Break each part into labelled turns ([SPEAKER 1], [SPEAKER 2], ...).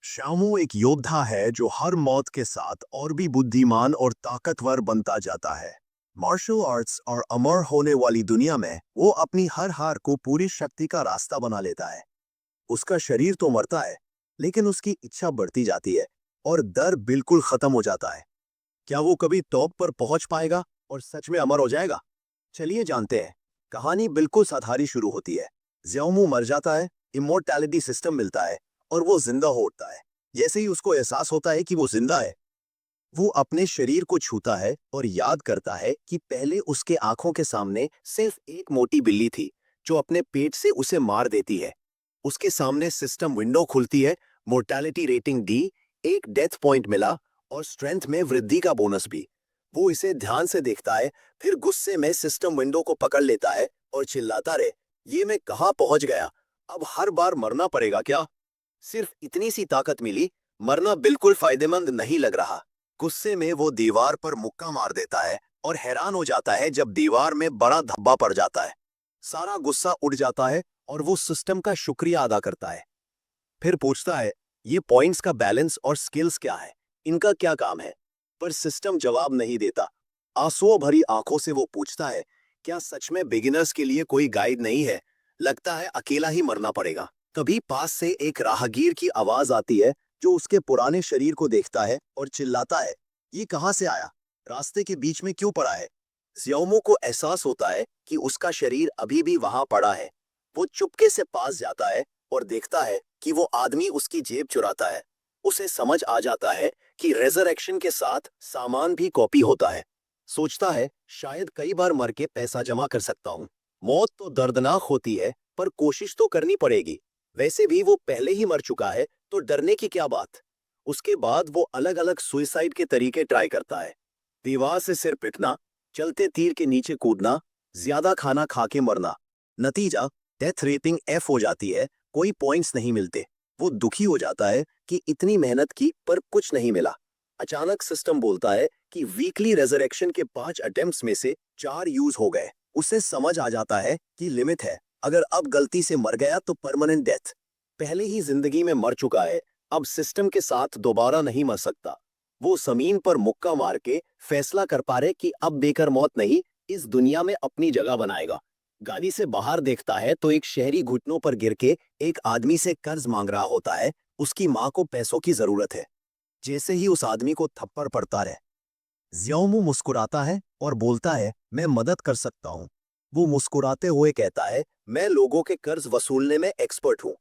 [SPEAKER 1] श्यामू एक योद्धा है जो हर मौत के साथ और भी बुद्धिमान और ताकतवर बनता जाता है। मार्शल आर्ट्स और अमर होने वाली दुनिया में वो अपनी हर हार को पूरी शक्ति का रास्ता बना लेता है। उसका शरीर तो मरता है, लेकिन उसकी इच्छा बढ़ती जाती है और डर बिल्कुल खत्म हो जाता है। क्या वो कभी टॉप पर पहुंच पाएगा और सच में अमर हो जाएगा? चलिए जानते हैं। कहानी बिल्कुल साधारी शुरू होती है। ज़्याओमू मर जाता है, इमोर्टैलिटी सिस्टम मिलता है और वो जिंदा हो उठता है। जैसे ही उसको एहसास होता है कि वो जिंदा है, वो अपने शरीर को छूता है और याद करता है कि पहले उसके आंखों के सामने सिर्फ एक मोटी बिल्ली थी जो अपने पेट से उसे मार देती है। उसके सामने सिस्टम विंडो खुलती है, मोर्टैलिटी रेटिंग डी, एक डेथ पॉइंट मिला और स्ट्रेंथ में वृद्धि का बोनस भी। वो इसे ध्यान से देखता है, फिर गुस्से में सिस्टम विंडो को पकड़ लेता है और चिल्लाता रहे, ये मैं कहाँ पहुंच गया? अब हर बार मरना पड़ेगा क्या? सिर्फ इतनी सी ताकत मिली, मरना बिल्कुल फायदेमंद नहीं लग रहा। गुस्से में वो दीवार पर मुक्का मार देता है और हैरान हो जाता है जब दीवार में बड़ा धब्बा पड़ जाता है। सारा गुस्सा उड़ जाता है और वो सिस्टम का शुक्रिया अदा करता है। फिर पूछता है, ये पॉइंट्स का बैलेंस और स्किल्स क्या है? इनका क्या काम है? पर सिस्टम जवाब नहीं देता। आंसुओं भरी आंखों से वो पूछता है, क्या सच में बिगिनर्स के लिए कोई गाइड नहीं है? लगता है अकेला ही मरना पड़ेगा। तभी पास से एक राहगीर की आवाज आती है जो उसके पुराने शरीर को देखता है और चिल्लाता है, ये कहाँ से आया? रास्ते के बीच में क्यों पड़ा है? ज़्याओमो को एहसास होता है कि उसका शरीर अभी भी वहां पड़ा है। वो चुपके से पास जाता है और देखता है कि वो आदमी उसकी जेब चुराता है। उसे समझ आ जाता है कि रेजरेक्शन के साथ सामान भी कॉपी होता है। सोचता है, शायद कई बार मर के पैसा जमा कर सकता हूँ। मौत तो दर्दनाक होती है, पर कोशिश तो करनी पड़ेगी। वैसे भी वो पहले ही मर चुका है, तो डरने की क्या बात। उसके बाद वो अलग अलग सुइसाइड के तरीके ट्राई करता है। दीवार से सिर पिटना, चलते तीर के नीचे कूदना, ज्यादा खाना खा के मरना। नतीजा, डेथ रेटिंग एफ हो जाती है, कोई पॉइंट्स नहीं मिलते। वो दुखी हो जाता है कि इतनी मेहनत की पर कुछ नहीं मिला। अचानक सिस्टम बोलता है कि वीकली रेजरेक्शन के 5 अटेम्प्ट्स में से 4 यूज हो गए। उसे समझ आ जाता है कि लिमिट है, अगर अब गलती से मर गया तो परमानेंट डेथ। पहले ही जिंदगी में मर चुका है, अब सिस्टम के साथ दोबारा नहीं मर सकता। वो जमीन पर मुक्का मार के फैसला कर पा रहे कि अब बेकर मौत नहीं, इस दुनिया में अपनी जगह बनाएगा। गाड़ी से बाहर देखता है तो एक शहरी घुटनों पर गिर के एक आदमी से कर्ज मांग रहा होता है। उसकी माँ को पैसों की जरूरत है। जैसे ही उस आदमी को थप्पड़ पड़ता है, ज़्याओमू मुस्कुराता है और बोलता है, मैं मदद कर सकता हूँ। वो मुस्कुराते हुए कहता है, मैं लोगों के कर्ज वसूलने में एक्सपर्ट हूँ।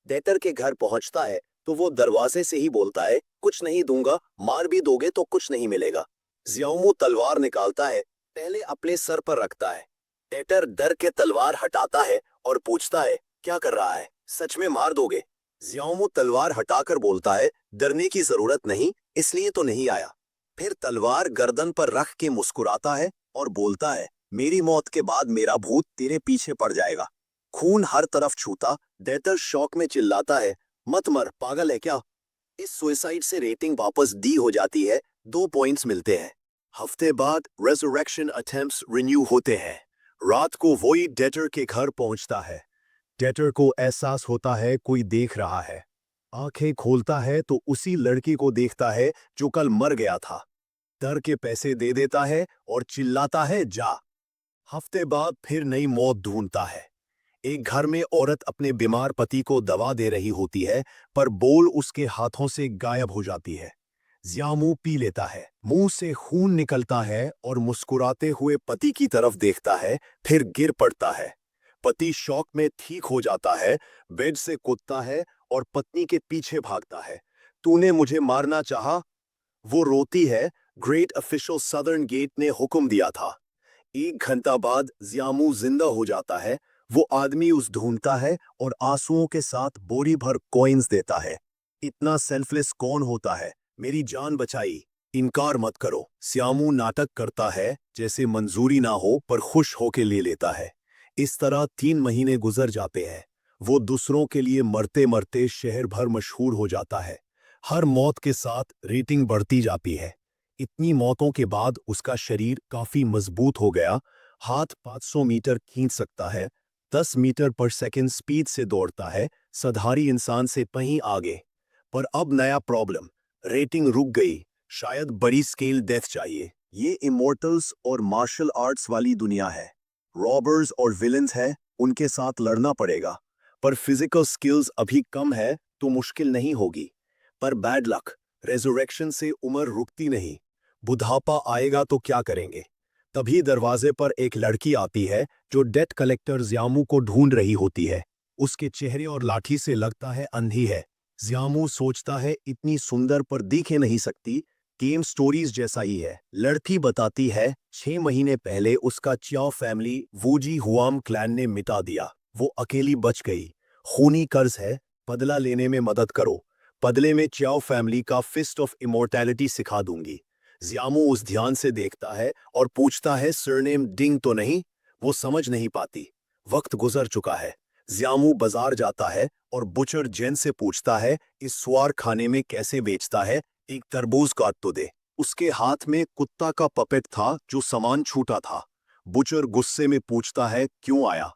[SPEAKER 1] डेटर के घर पहुंचता है तो वो दरवाजे से ही बोलता है, कुछ नहीं दूंगा, मार भी दोगे तो कुछ नहीं मिलेगा। ज़्याओमू तलवार निकालता है, पहले अपने सर पर रखता है। डेटर डर के तलवार हटाता है और पूछता है, क्या कर रहा है? सच में मार दोगे? ज़्याओमू तलवार हटाकर बोलता है, डरने की जरूरत नहीं, इसलिए तो नहीं आया। फिर तलवार गर्दन पर रख के मुस्कुराता है और बोलता है, मेरी मौत के बाद मेरा भूत तेरे पीछे पड़ जाएगा। खून हर तरफ छूता, डेटर शौक में चिल्लाता है, मत मर, पागल है क्या? इस सुसाइड से रेटिंग वापस डी हो जाती है, 2 पॉइंट्स मिलते हैं। हफ्ते बाद रेजरेक्शन अटेम्प्ट्स रिन्यू होते हैं। रात को वही डेटर के घर पहुंचता है। डेटर को एहसास होता है कोई देख रहा है। आंखें खोलता है तो उसी लड़की को देखता है जो कल मर गया था। डर के पैसे दे देता है और चिल्लाता है, जा। हफ्ते बाद फिर नई मौत ढूंढता है। एक घर में औरत अपने बीमार पति को दवा दे रही होती है, पर बोल उसके हाथों से गायब हो जाती है। ज़्याओमू पी लेता है, मुंह से खून निकलता है और मुस्कुराते हुए पति की तरफ देखता है, फिर गिर पड़ता है। पति शॉक में ठीक हो जाता है, बेड से कूदता है और पत्नी के पीछे भागता है। तूने मुझे मारना चाहा? वो रोती है, ग्रेट ऑफिशियल सदर्न गेट ने हुक्म दिया था। 1 घंटा बाद ज़्याओमू जिंदा हो जाता है। वो आदमी उस ढूंढता है और आंसुओं के साथ बोरी भर कॉइन्स देता है। इतना सेल्फलेस कौन होता है? मेरी जान बचाई, इनकार मत करो। ज़्याओमू नाटक करता है जैसे मंजूरी ना हो, पर खुश होके ले लेता है। इस तरह 3 महीने गुजर जाते हैं। वो दूसरों के लिए मरते मरते शहर भर मशहूर हो जाता है। हर मौत के साथ रेटिंग बढ़ती जाती है। इतनी मौतों के बाद उसका शरीर काफी मजबूत हो गया। हाथ 500 मीटर खींच सकता है, 10 मीटर पर सेकंड स्पीड से दौड़ता है, साधारण इंसान से कहीं आगे। पर अब नया प्रॉब्लम, रेटिंग रुक गई, शायद बड़ी स्केल डेथ चाहिए। ये इमोर्टल्स और मार्शल आर्ट्स वाली दुनिया है। रॉबर्स और विलेंस है, उनके साथ लड़ना पड़ेगा। पर फिजिकल स्किल्स अभी कम है तो मुश्किल नहीं होगी। पर बैड लक, रेजरेक्शन से उम्र रुकती नहीं। बुढ़ापा आएगा तो क्या करेंगे? तभी दरवाजे पर एक लड़की आती है जो डेट कलेक्टर ज़ियामू को ढूंढ रही होती है। उसके चेहरे और लाठी से लगता है अंधी है। ज़ियामू सोचता है इतनी सुंदर पर दिखे नहीं सकती, गेम स्टोरीज जैसा ही है। लड़की बताती है 6 महीने पहले उसका च्याओ फैमिली वूजी हुआम क्लैन ने मिटा दिया। वो अकेली बच गई। खूनी कर्ज है, बदला लेने में मदद करो। बदले में च्याओ फैमिली का फिस्ट ऑफ इमोर्टैलिटी सिखा दूंगी। ज़ियामू उस ध्यान से देखता है और पूछता है सरनेम डिंग तो नहीं? वो समझ नहीं पाती। वक्त गुजर चुका है। ज़ियामू बाजार जाता है और बुचर जेन से पूछता है इस सुअर खाने में कैसे बेचता है, एक तरबूज काट तो दे। उसके हाथ में कुत्ता का पपेट था जो सामान छूटा था। बुचर गुस्से में पूछता है क्यों आया?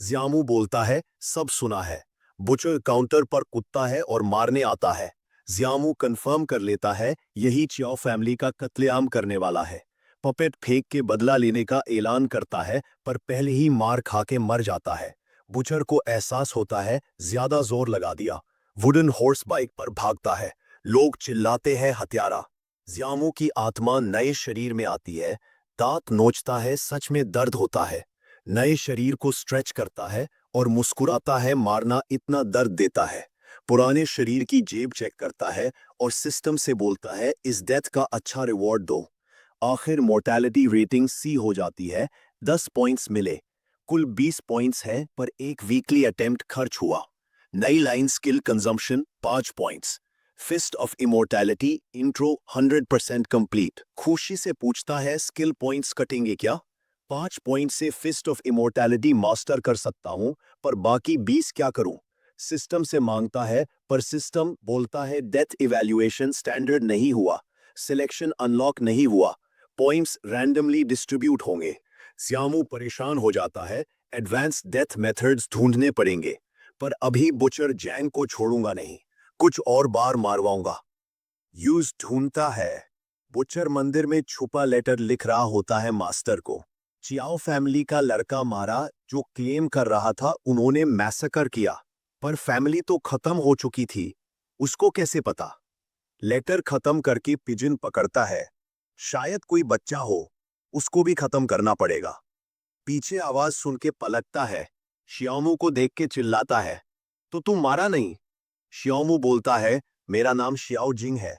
[SPEAKER 1] ज़ियामू बोलता है सब सुना है। बुचर काउंटर पर कुत्ता है और मारने आता है। ज़ियामू कंफर्म कर लेता है यही च्याओ फैमिली का कत्लेआम करने वाला है। पपेट फेंक के बदला लेने का ऐलान करता है पर पहले ही मार खा के मर जाता है। बुचर को एहसास होता है ज्यादा जोर लगा दिया। वुडन हॉर्स बाइक पर भागता है। लोग चिल्लाते हैं हत्यारा। ज़ियामू की आत्मा नए शरीर में आती है। दांत नोचता है, सच में दर्द होता है। नए शरीर को स्ट्रेच करता है और मुस्कुराता है, मारना इतना दर्द देता है। पुराने शरीर की जेब चेक करता है और सिस्टम से बोलता है इस डेथ का अच्छा रिवॉर्ड दो। आखिर मोर्टैलिटी रेटिंग सी हो जाती है। 10 पॉइंट्स मिले। कुल 20 पॉइंट्स है पर एक वीकली अटेम्प्ट खर्च हुआ। नई line skill consumption 5 points. Feast of immortality intro 100% complete. खुशी से पूछता है स्किल पॉइंट्स कटेंगे क्या? 5 पॉइंट से फिस्ट ऑफ इमोर्टैलिटी मास्टर कर सकता हूं, पर बाकी 20 क्या करूं? सिस्टम से मांगता है पर सिस्टम बोलता है डेथ इवैल्यूएशन स्टैंडर्ड नहीं हुआ, सिलेक्शन अनलॉक नहीं हुआ, पॉइंट्स रैंडमली डिस्ट्रीब्यूट होंगे। ज़ियामू परेशान हो जाता है, एडवांस डेथ मेथड्स ढूंढने पड़ेंगे। पर अभी बुचर जैंग को छोड़ूंगा नहीं, कुछ और बार मारवाऊंगा। यूज ढूंढता है। बुचर मंदिर में छुपा लेटर लिख रहा होता है मास्टर को। चियाओ फैमिली का लड़का मारा जो क्लेम कर रहा था उन्होंने मैसेकर किया। पर फैमिली तो खत्म हो चुकी थी, उसको कैसे पता? लेटर खत्म करके पिजन पकड़ता है। शायद कोई बच्चा हो, उसको भी खत्म करना पड़ेगा। पीछे आवाज सुन के पलटता है। श्यामू को देख के चिल्लाता है तो तू मारा नहीं? श्यामू बोलता है मेरा नाम श्याओ जिंग है।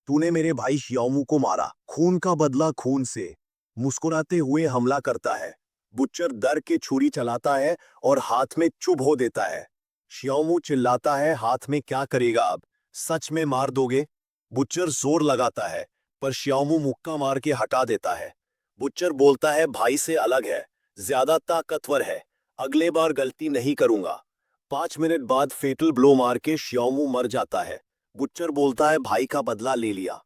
[SPEAKER 1] तूने मेरे भाई श्यामू को मारा, खून का बदला खून से। मुस्कुराते हुए हमला करता है। बुच्चर डर के छुरी चलाता है और हाथ में चुभ हो देता है। श्यामू चिल्लाता है हाथ में क्या करेगा अब? सच में मार दोगे? बुच्चर जोर लगाता है पर श्यामू मुक्का मार के हटा देता है। बुच्चर बोलता है भाई से अलग है, ज्यादा ताकतवर है, अगले बार गलती नहीं करूंगा। 5 मिनट बाद फेटल ब्लो मार के श्यामू मर जाता है। बुच्चर बोलता है भाई का बदला ले लिया।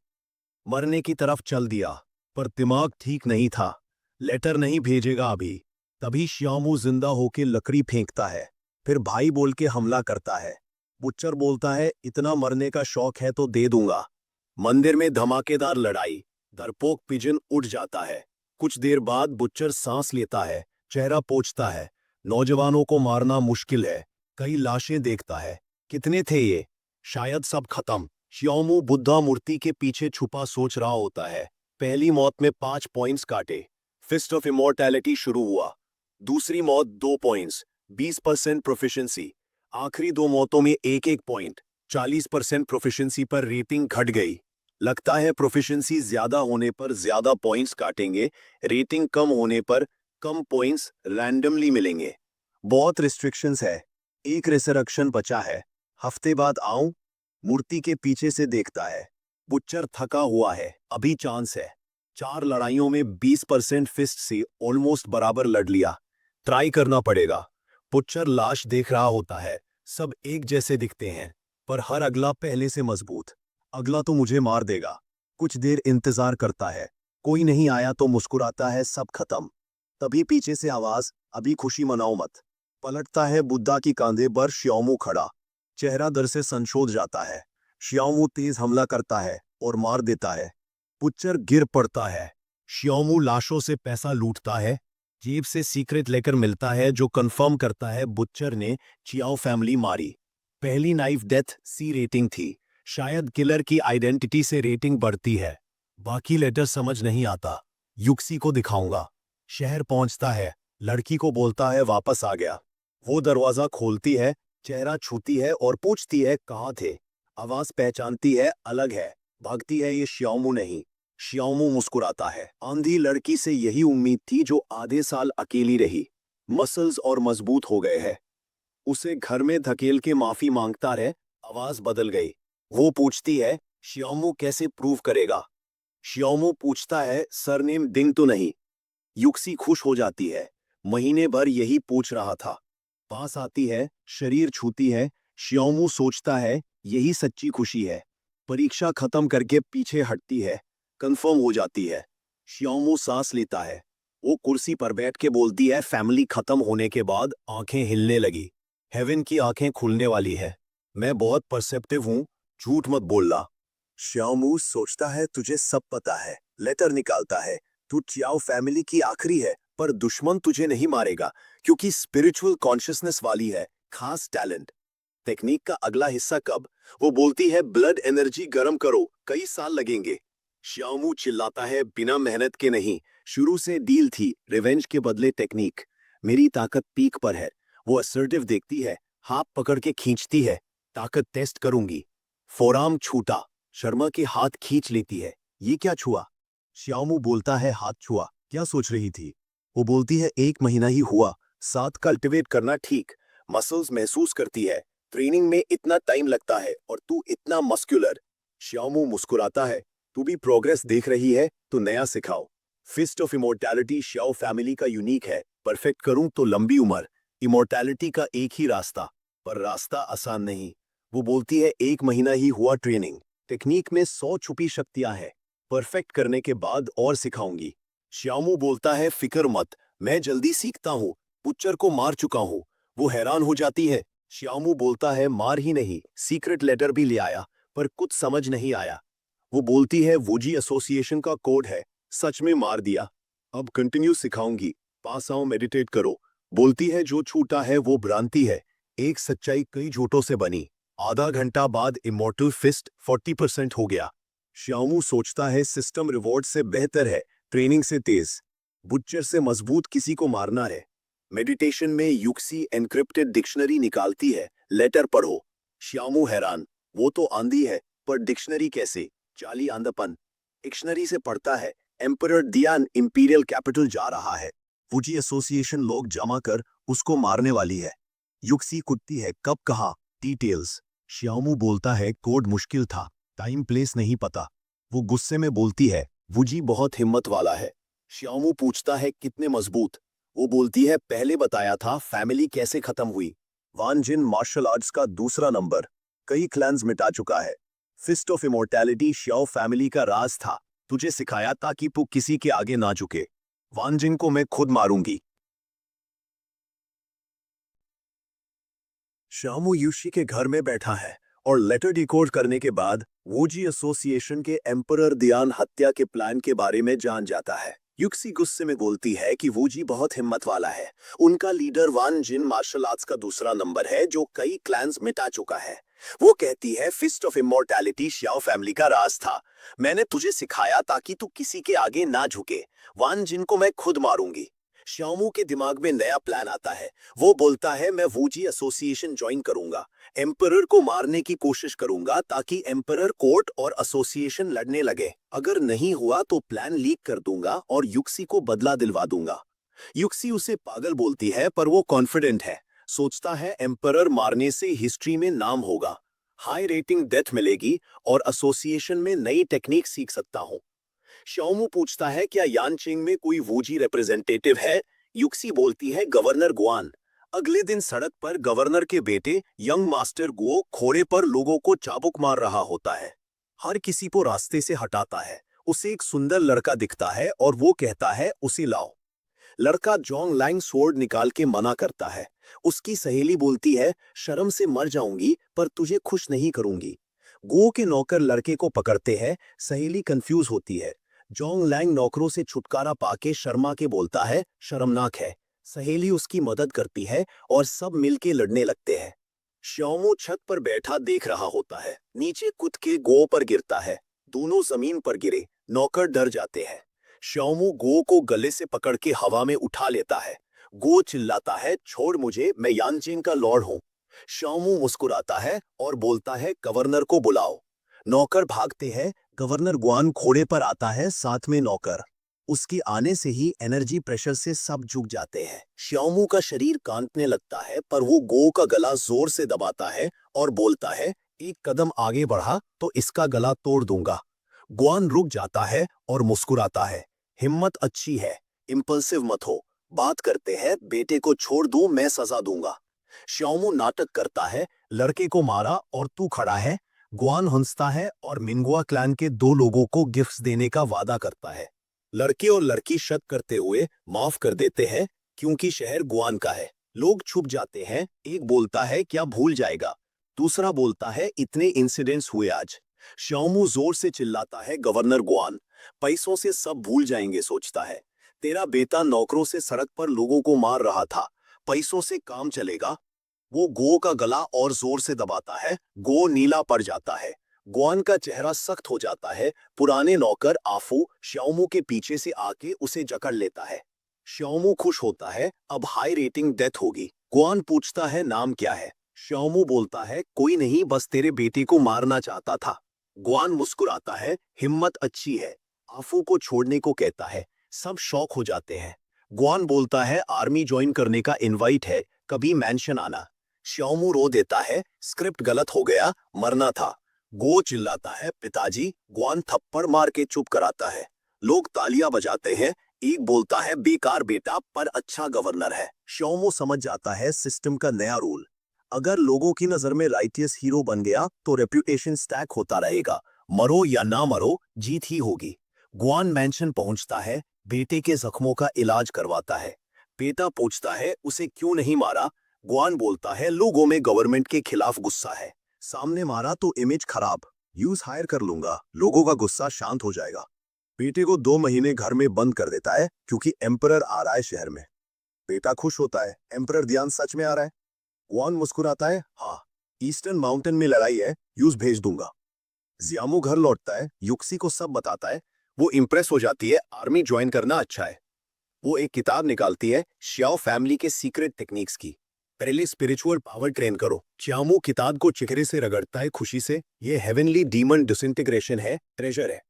[SPEAKER 1] मरने की तरफ चल दिया, पर दिमाग ठीक नहीं था। लेटर नहीं भेजेगा अभी। तभी श्यामू जिंदा होके लकड़ी फेंकता है, फिर भाई बोल के हमला करता है। बुच्चर बोलता है इतना मरने का शौक है तो दे दूंगा। मंदिर में धमाकेदार लड़ाई। डरपोक पिजन उठ जाता है। कुछ देर बाद बुच्चर सांस लेता है, चेहरा पोंछता है। नौजवानों को मारना मुश्किल है। कई लाशें देखता है। कितने थे ये? शायद सब खत्म। श्यामू बुद्धा मूर्ति के पीछे छुपा सोच रहा होता है। पहली मौत में 5 पॉइंट्स काटे। फिस्ट ऑफ इमोर्टैलिटी शुरू हुआ। दूसरी मौत 2 पॉइंट्स, 20% प्रोफिशिएंसी। आखिरी 2 मौतों में 1-1 पॉइंट, 40% प्रोफिशिएंसी पर रेटिंग घट गई। लगता है प्रोफिशिएंसी ज्यादा होने पर ज्यादा पॉइंट्स काटेंगे, रेटिंग कम होने पर कम पॉइंट्स रैंडमली मिलेंगे। बहुत रिस्ट्रिक्शंस है। एक रिसरेक्शन बचा है। हफ्ते बाद आऊं? मूर्ति के पीछे से देखता है। बुच्चर थका हुआ है, अभी चांस है। 4 लड़ाइयों में 20% फिस्ट से ऑलमोस्ट बराबर लड़ लिया। ट्राई करना पड़ेगा। बुच्चर लाश देख रहा होता है। सब एक जैसे दिखते हैं, पर हर अगला पहले से मजबूत। अगला तो मुझे मार देगा। कुछ देर इंतजार करता है, कोई नहीं आया तो मुस्कुराता है सब खत्म। तभी पीछे से आवाज अभी खुशी मनाओ मत। पलटता है बुद्धा की कांधे पर श्यामू खड़ा। चेहरा दर से संशोध जाता है। श्यामू तेज हमला करता है और मार देता है। बुच्चर गिर पड़ता है। श्यामू लाशों से पैसा लूटता है। जेब से सीक्रेट लेकर मिलता है जो कंफर्म करता है बुच्चर ने चियाओ फैमिली मारी। पहली नाइफ डेथ सी रेटिंग थी। शायद किलर की आइडेंटिटी से रेटिंग बढ़ती है। बाकी लेटर समझ नहीं आता। युक्सी को दिखाऊंगा। शहर पहुंचता है। लड़की को बोलता है वापस आ गया। वो दरवाजा खोलती है, चेहरा छूती है और पूछती है कहाँ थे। आवाज पहचानती है, अलग है। भागती है, ये श्यामू नहीं। श्यामू मुस्कुराता है। आंधी लड़की से यही उम्मीद थी जो आधे साल अकेली रही। मसल्स और मजबूत हो गए हैं। उसे घर में धकेल के माफी मांगता रहे। आवाज बदल गई। वो पूछती है श्यामू कैसे प्रूव करेगा। श्यामू पूछता है सरनेम डिंग तो नहीं। युक्सी खुश हो जाती है। महीने भर यही पूछ रहा था। पास आती है, शरीर छूती है। श्यामू सोचता है यही सच्ची खुशी है। परीक्षा खत्म करके पीछे हटती है। कंफर्म हो जाती है। श्यामू सांस लेता है। वो कुर्सी पर बैठ के बोलती है फैमिली खत्म होने के बाद आंखें हिलने लगी। हेवन की आंखें खुलने वाली है। मैं बहुत परसेप्टिव हूँ, झूठ मत बोलना। श्यामू सोचता है तुझे सब पता है। लेटर निकालता है। तू चियाओ फैमिली की आखिरी है, पर दुश्मन तुझे नहीं मारेगा क्योंकि स्पिरिचुअल कॉन्शियसनेस वाली है, खास टैलेंट। टेक्निक का अगला हिस्सा कब? वो बोलती है ब्लड एनर्जी गर्म करो, कई साल लगेंगे। श्यामू चिल्लाता है बिना मेहनत के नहीं, शुरू से डील थी, रिवेंज के बदले टेक्निक। मेरी ताकत पीक पर है। वो असर्टिव देखती है, हाथ पकड़ के खींचती है। ताकत टेस्ट करूंगी। फोराम छूटा। शर्मा के हाथ खींच लेती है। ये क्या छुआ? श्यामू बोलता है हाथ छुआ, क्या सोच रही थी? वो बोलती है 1 महीना ही हुआ, साथ कल्टिवेट करना ठीक। मसल्स महसूस करती है। ट्रेनिंग में इतना टाइम लगता है और तू इतना मस्कुलर। श्यामू मुस्कुराता है। तू भी प्रोग्रेस देख रही है तो नया सिखाओ। फिस्ट ऑफ इमोर्टैलिटी श्याओ फैमिली का यूनिक है। परफेक्ट करूं तो लंबी उम्र। इमोर्टैलिटी का एक ही रास्ता, पर रास्ता आसान नहीं। वो बोलती है 1 महीना ही हुआ ट्रेनिंग। टेक्निक में 100 छुपी शक्तियां हैं। परफेक्ट करने के बाद और सिखाऊंगी। श्यामू बोलता है फिक्र मत, मैं जल्दी सीखता हूँ। बुच्चर को मार चुका हूँ। वो हैरान हो जाती है। श्यामू बोलता है मार ही नहीं, सीक्रेट लेटर भी ले आया, पर कुछ समझ नहीं आया। वो बोलती है वूजी एसोसिएशन का कोड है। सच में मार दिया। अब कंटिन्यू सिखाऊंगी। पास आओ, मेडिटेट करो। बोलती है जो छूटा है वो भ्रांति है। एक सच्चाई कई झूठों से बनी। आधा घंटा बाद इमोर्टल फिस्ट 40% हो गया। श्यामू सोचता है सिस्टम रिवॉर्ड से बेहतर है, ट्रेनिंग से तेज। बुच्चर से मजबूत किसी को मारना है। मेडिटेशन में युक्सी एनक्रिप्टेड डिक्शनरी निकालती है। लेटर पढ़ो। श्यामू हैरान। वो तो आंधी है, पर डिक्शनरी कैसे? जाली आंधापन। डिक्शनरी से पढ़ता है एम्परर दियान इंपीरियल कैपिटल जा रहा है। फूजी एसोसिएशन लोग जमा कर उसको मारने वाली है। युक्सी कुत्ती है, कब कहा? डिटेल्स। श्यामू बोलता है कोड मुश्किल था, टाइम प्लेस नहीं पता। वो गुस्से में बोलती है वुजी बहुत हिम्मत वाला है। श्यामू पूछता है कितने मजबूत? वो बोलती है पहले बताया था फैमिली कैसे खत्म हुई। वान जिन मार्शल आर्ट्स का दूसरा नंबर, कई क्लैंस मिटा चुका है। फिस्ट ऑफ इमोर्टैलिटी श्याओ फैमिली का राज था। तुझे सिखाया ताकि तू किसी के आगे ना झुके। वान जिन को मैं खुद मारूंगी। श्यामू यूशी के घर में बैठा है और लेटर डिकोड करने के बाद वूजी एसोसिएशन के एम्परर दियान हत्या के प्लान के बारे में जान जाता है। युक्सी गुस्से में बोलती है कि वूजी बहुत हिम्मत वाला है। उनका लीडर वान जिन मार्शल आर्ट्स का दूसरा नंबर है जो कई क्लैंस मिटा चुका है। वो कहती है फिस्ट ऑफ इमोर्टैलिटी श्याओ फैमिली का राज था। मैंने तुझे सिखाया ताकि तू किसी के आगे ना झुके। वान जिन को मैं खुद मारूंगी। श्यामू के दिमाग में नया प्लान आता है। वो बोलता है मैं वूजी एसोसिएशन ज्वाइन करूंगा। एम्परर को मारने की कोशिश करूंगा ताकि एम्परर कोर्ट और एसोसिएशन लड़ने लगे। अगर नहीं हुआ तो प्लान लीक कर दूंगा और युक्सी को बदला दिलवा दूंगा। युक्सी उसे पागल बोलती है, पर वो कॉन्फिडेंट है। सोचता है एम्परर मारने से हिस्ट्री में नाम होगा, हाई रेटिंग डेथ मिलेगी और एसोसिएशन में नई टेक्निक सीख सकता हूँ। श्यामू पूछता है क्या यानचिंग में कोई वूजी रिप्रेजेंटेटिव है? युक्सी बोलती है गवर्नर गुआन। अगले दिन सड़क पर गवर्नर के बेटे यंग मास्टर गुओ घोड़े पर लोगों को चाबुक मार रहा होता है। हर किसी को रास्ते से हटाता है। उसे एक सुंदर लड़का दिखता है और वो कहता है उसे लाओ। लड़का जोंग लैंग स्वॉर्ड निकाल के मना करता है। उसकी सहेली बोलती है शर्म से मर जाऊंगी, पर तुझे खुश नहीं करूंगी। गो के नौकर लड़के को पकड़ते हैं। सहेली कंफ्यूज होती है। जोंग लैंग नौकरों से छुटकारा पाके शर्मा के बोलता है, शर्मनाक है। सहेली उसकी मदद करती है और सब मिलके लड़ने लगते हैं। श्यामू छत पर बैठा देख रहा होता है। नीचे कूद के गो पर गिरता है। दोनों जमीन पर गिरे। नौकर डर जाते हैं। श्यामू गो को गले से पकड़ के हवा में उठा लेता है। गो चिल्लाता है, छोड़ मुझे, मैं यानचेन का लॉर्ड हूँ। श्यामू मुस्कुराता है और बोलता है, गवर्नर को बुलाओ। नौकर भागते हैं। गवर्नर गुआन घोड़े पर आता है, साथ में नौकर। उसके आने से ही एनर्जी प्रेशर से सब झुक जाते हैं। श्यामू का शरीर कांपने लगता है, पर वो गो का गला जोर से दबाता है और बोलता है, एक कदम आगे बढ़ा तो इसका गला तोड़ दूंगा। गुआन रुक जाता है और मुस्कुराता है, हिम्मत अच्छी है, इम्पल्सिव मत हो। बात करते हैं, बेटे को छोड़ दो, मैं सजा दूंगा। श्यामू नाटक करता है, लड़के को मारा और तू खड़ा है। गुआन हंसता है और मिंगुआ क्लैन के 2 लोगों को गिफ्ट्स देने का वादा करता है। लड़के और लड़की शक करते हुए माफ कर देते हैं, क्योंकि शहर गुआन का है। लोग छुप जाते हैं। एक बोलता है, क्या भूल जाएगा। दूसरा बोलता है, इतने इंसिडेंट्स हुए आज। श्यामू जोर से चिल्लाता है, गवर्नर गुआन, पैसों से सब भूल जाएंगे सोचता है। तेरा बेटा नौकरों से सड़क पर लोगों को मार रहा था, पैसों से काम चलेगा। वो गो का गला और जोर से दबाता है। गो नीला पड़ जाता है। गुआन का चेहरा सख्त हो जाता है। पुराने नौकर आफू श्यामू के पीछे से आके उसे जकड़ लेता है। श्यामू खुश होता है, अब हाई रेटिंग डेथ होगी। गुआन पूछता है, नाम क्या है। श्यामू बोलता है, कोई नहीं, बस तेरे बेटे को मारना चाहता था। गुआन मुस्कुराता है, हिम्मत अच्छी है। आफू को छोड़ने को कहता है। सब शौक हो जाते हैं। गुआन बोलता है, आर्मी ज्वाइन करने का इनवाइट है, कभी मेंशन आना। श्यामू रो देता है, स्क्रिप्ट गलत हो गया, मरना था। गो चिल्लाता है, पिताजी। गुआन थप्पड़ मार के चुप कराता है। लोग तालियां बजाते हैं। एक बोलता है, बेकार बेटा पर अच्छा गवर्नर है। श्यामू समझ जाता है सिस्टम का नया रूल। अगर लोगों की नजर में राइटियस हीरो बन गया तो रेप्यूटेशन स्टैक होता रहेगा। मरो या ना मरो, जीत ही होगी। गुआन मैंशन पहुंचता है। बेटे के जख्मों का इलाज करवाता है। बेटा पूछता है, उसे क्यों नहीं मारा। गुआन बोलता है, लोगों में गवर्नमेंट के खिलाफ गुस्सा है। सामने मारा तो इमेज खराब, यूज हायर कर लूंगा, लोगों का गुस्सा शांत हो जाएगा। बेटे को 2 महीने घर में बंद कर देता है, क्योंकि एम्परर आ रहा है शहर में। बेटा खुश होता है, एम्परर ध्यान सच में आ रहा है। गुआन मुस्कुराता है, हाँ, ईस्टर्न माउंटेन में लड़ाई है, यूज भेज दूंगा। जियामू घर लौटता है, युक्सी को सब बताता है। वो इंप्रेस हो जाती है, आर्मी ज्वाइन करना अच्छा है। वो एक किताब निकालती है, श्याओ फैमिली के सीक्रेट टेक्निक्स की। पहले स्पिरिचुअल पावर ट्रेन करो। श्यामू किताब को चेहरे से रगड़ता है खुशी से। ये हेवनली डीमन डिसइंटीग्रेशन है, ट्रेजर है।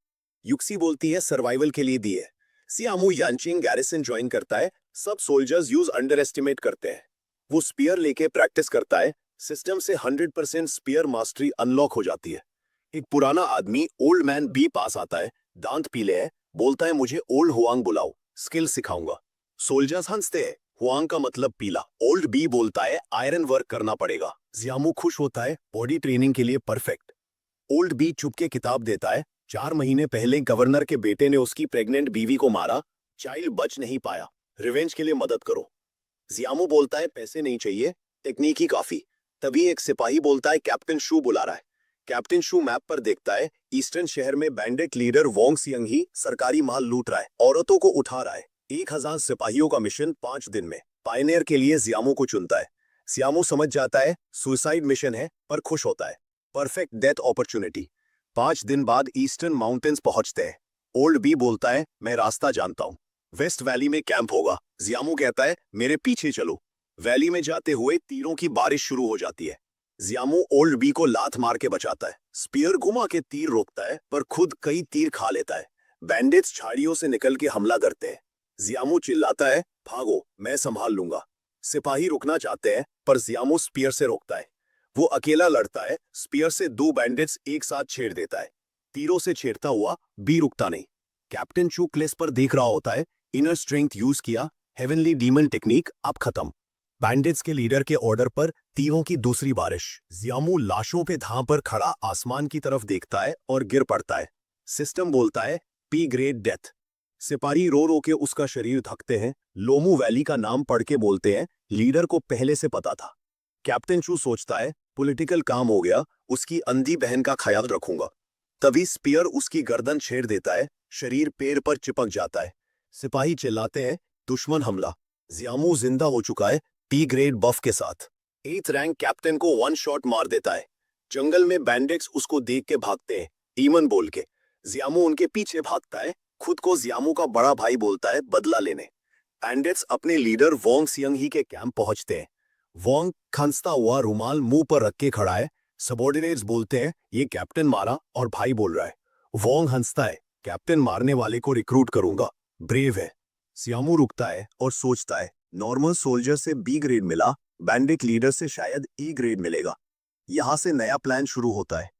[SPEAKER 1] युक्सी बोलती है, सर्वाइवल के लिए दी है। सियामू यानचिंग गैरिसन ज्वाइन करता है। सब सोल्जर्स यूज अंडर एस्टिमेट करते हैं। वो स्पीयर लेके प्रैक्टिस करता है। सिस्टम से 100% स्पीयर मास्टरी अनलॉक हो जाती है। एक पुराना आदमी ओल्ड मैन बी पास आता है। दांत पीले है। बोलता है, मुझे ओल्ड हुआंग बुलाओ, स्किल सिखाऊंगा। सोल्जर्स हंसते हैं। हुआंग का मतलब पीला। ओल्ड बी बोलता है, आयरन वर्क करना पड़ेगा। जियामू खुश होता है, बॉडी ट्रेनिंग के लिए परफेक्ट। ओल्ड बी चुपके किताब देता है। 4 महीने पहले गवर्नर के बेटे ने उसकी प्रेग्नेंट बीवी को मारा। चाइल्ड बच नहीं पाया। रिवेंज के लिए मदद करो। जियामू बोलता है, पैसे नहीं चाहिए, टेक्निक ही काफी। तभी एक सिपाही बोलता है, कैप्टन शू बुला रहा है। कैप्टन शू मैप पर देखता है, ईस्टर्न शहर में बैंडिट लीडर वोंग सियंग ही सरकारी माल लूट रहा है, औरतों को उठा रहा है। 1000 सिपाहियों का मिशन 5 दिन में। पायनियर के लिए जियामू को चुनता है। जियामू समझ जाता है सुसाइड मिशन है, पर खुश होता है। Perfect death opportunity. 5 दिन बाद ईस्टर्न माउंटेन्स पहुंचते हैं। ओल्ड बी बोलता है, मैं रास्ता जानता हूँ, वेस्ट वैली में कैंप होगा। जियामू कहता है, मेरे पीछे चलो। वैली में जाते हुए तीरों की बारिश शुरू हो जाती है। जियामू ओल्ड बी को लात मार के बचाता है। स्पीयर घुमा के तीर रोकता है, पर खुद कई तीर खा लेता है। बैंडिट्स झाड़ियों से निकल के हमला करते हैं। जियामू चिल्लाता है, भागो, मैं संभाल लूंगा। सिपाही रुकना चाहते हैं, पर जियामू स्पीयर से रोकता है। वो अकेला लड़ता है। स्पीयर से 2 बैंडिट्स एक साथ छेड़ देता है। तीरों से छेड़ता हुआ बी रुकता नहीं। कैप्टन चू क्लेस पर देख रहा होता है। इनर स्ट्रेंथ यूज किया, हेवनली डीमन टेक्निक अब खत्म। बैंडिट्स के लीडर के ऑर्डर पर तीरों की दूसरी बारिश। जियामू लाशों पे धां पर खड़ा आसमान की तरफ देखता है और गिर पड़ता है। सिस्टम बोलता है, पी ग्रेड डेथ। सिपाही रो रो के उसका शरीर ढकते हैं। लोमू वैली का नाम पढ़ के बोलते हैं, लीडर को पहले से पता था। कैप्टन चू सोचता है पॉलिटिकल काम हो गया, उसकी अंधी बहन का ख्याल रखूंगा। तभी स्पीयर उसकी गर्दन छेड़ देता है, शरीर पैर पर चिपक जाता है। सिपाही चिल्लाते हैं, दुश्मन हमला। जियामू जिंदा हो चुका है, पी ग्रेड बफ के साथ। 8th रैंक कैप्टन को वन शॉट मार देता है। जंगल में बैंडिट्स उसको देख के भागते हैं, डीमन बोल के। जियामू उनके पीछे भागता है, खुद को जियामू का बड़ा भाई बोलता है बदला लेने। बैंडिट्स अपने लीडर वोंग सियंग ही के कैंप पहुंचते हैं। वोंग खंसता हुआ रुमाल मुंह पर रख के खड़ा है। सबॉर्डिनेट्स बोलते हैं ये कैप्टन मारा और भाई बोल रहा है। वोंग हंसता है, कैप्टन मारने वाले को रिक्रूट करूंगा, ब्रेव है। सियामू रुकता है और सोचता है नॉर्मल सोल्जर से बी ग्रेड मिला, बैंडिट लीडर से शायद ई ग्रेड मिलेगा। यहाँ से नया प्लान शुरू होता है।